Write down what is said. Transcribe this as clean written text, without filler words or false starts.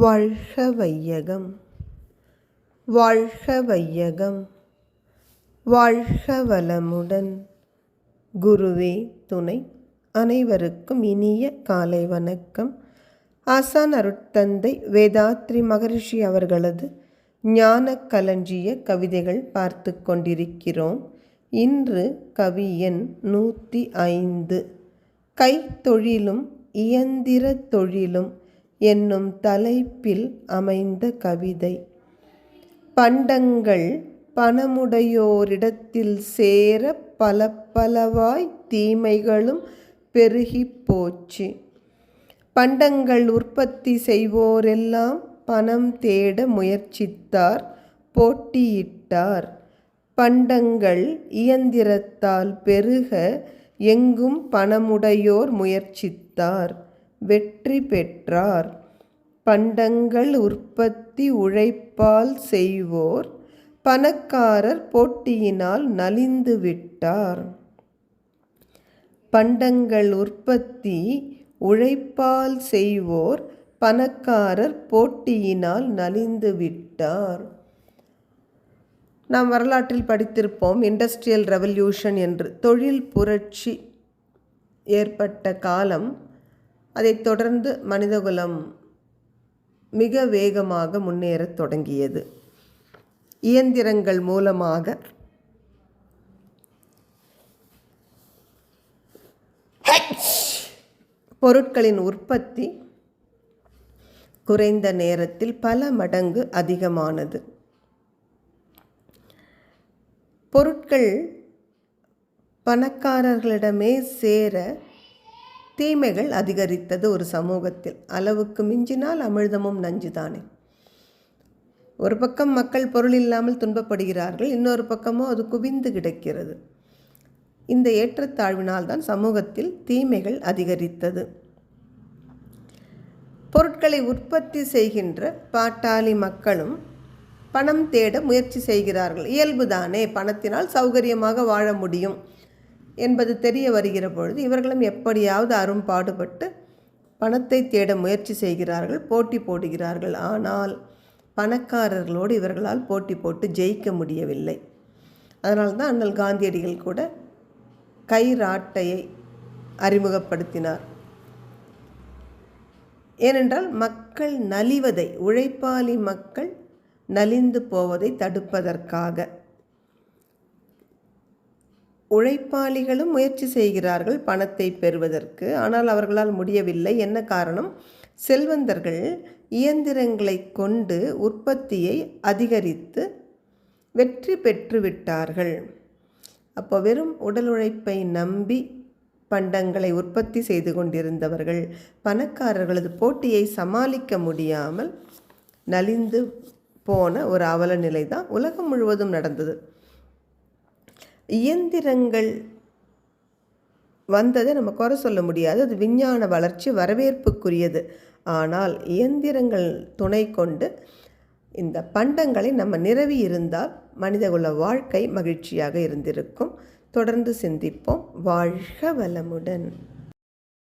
வாழ்க வையகம், வாழ்க வையகம், வாழ்க வளமுடன். குருவே துணை. அனைவருக்கும் இனிய காலை வணக்கம். ஆசான் அருட்தந்தை வேதாத்ரி மகரிஷி அவர்களது ஞான களஞ்சிய கவிதைகள் பார்த்து கொண்டிருக்கிறோம். இன்று கவி எண் 105. கைத்தொழிலும் இயந்திர தொழிலும் என்னும் தலைப்பில் அமைந்த கவிதை. பண்டங்கள் பணமுடையோரிடத்தில் சேர பலவாய் தீமைகளும் பெருகி போச்சு. பண்டங்கள் உற்பத்தி செய்வோரெல்லாம் பணம் தேட முயற்சித்தார், போட்டியிட்டார். பண்டங்கள் இயந்திரத்தால் பெருக எங்கும் பணமுடையோர் முயற்சித்தார், வெற்றி பெற்றார். பண்டங்கள் உற்பத்தி உழைப்பால் செய்வோர், பணக்காரர் போட்டியினால் நலிந்து விட்டார். பண்டங்கள் உற்பத்தி உழைப்பால் செய்வோர், பணக்காரர் போட்டியினால் நலிந்து விட்டார். நாம் வரலாற்றில் படித்திருப்போம், இண்டஸ்ட்ரியல் ரெவல்யூஷன் என்று. தொழில் புரட்சி ஏற்பட்ட காலம். அதைத் தொடர்ந்து மனிதகுலம் மிக வேகமாக முன்னேறத் தொடங்கியது. இயந்திரங்கள் மூலமாக பொருட்களின் உற்பத்தி குறைந்த நேரத்தில் பல மடங்கு அதிகமானது. பொருட்கள் பணக்காரர்களிடமே சேர தீமைகள் அதிகரித்தது ஒரு சமூகத்தில். அளவுக்கு மிஞ்சினால் அமிழ்தமும் நஞ்சுதானே. ஒரு பக்கம் மக்கள் பொருள் இல்லாமல் துன்பப்படுகிறார்கள், இன்னொரு பக்கமோ அது குவிந்து கிடக்கிறது. இந்த ஏற்றத்தாழ்வினால் தான் சமூகத்தில் தீமைகள் அதிகரித்தது. பொருட்களை உற்பத்தி செய்கின்ற பாட்டாளி மக்களும் பணம் தேட முயற்சி செய்கிறார்கள். இயல்புதானே, பணத்தினால் சௌகரியமாக வாழ முடியும் என்பது தெரிய வருகிற பொழுது இவர்களும் எப்படியாவது அரும்பாடுபட்டு பணத்தை தேட முயற்சி செய்கிறார்கள், போட்டி போடுகிறார்கள். ஆனால் பணக்காரர்களோடு இவர்களால் போட்டி போட்டு ஜெயிக்க முடியவில்லை. அதனால்தான் அண்ணல் காந்தியடிகள் கூட கைராட்டையை அறிமுகப்படுத்தினார். ஏனென்றால் மக்கள் நலிவதை, உழைப்பாளி மக்கள் நலிந்து போவதை தடுப்பதற்காக. உழைப்பாளிகளும் முயற்சி செய்கிறார்கள் பணத்தை பெறுவதற்கு, ஆனால் அவர்களால் முடியவில்லை. என்ன காரணம்? செல்வந்தர்கள் இயந்திரங்களை கொண்டு உற்பத்தியை அதிகரித்து வெற்றி பெற்றுவிட்டார்கள். அப்போ வெறும் உடல் உழைப்பை நம்பி பண்டங்களை உற்பத்தி செய்து கொண்டிருந்தவர்கள் பணக்காரர்களது போட்டியை சமாளிக்க முடியாமல் நலிந்து போன ஒரு அவல நிலை தான் உலகம் முழுவதும் நடந்தது. இயந்திரங்கள் வந்ததை நம்ம குறை சொல்ல முடியாது, அது விஞ்ஞான வளர்ச்சி வரவேற்புக்குரியது. ஆனால் இயந்திரங்கள் துணை கொண்டு இந்த பண்டங்களை நம்ம நிரவி இருந்தால் மனிதகுல வாழ்க்கை மகிழ்ச்சியாக இருந்திருக்கும். தொடர்ந்து சிந்திப்போம். வாழ்க வளமுடன்.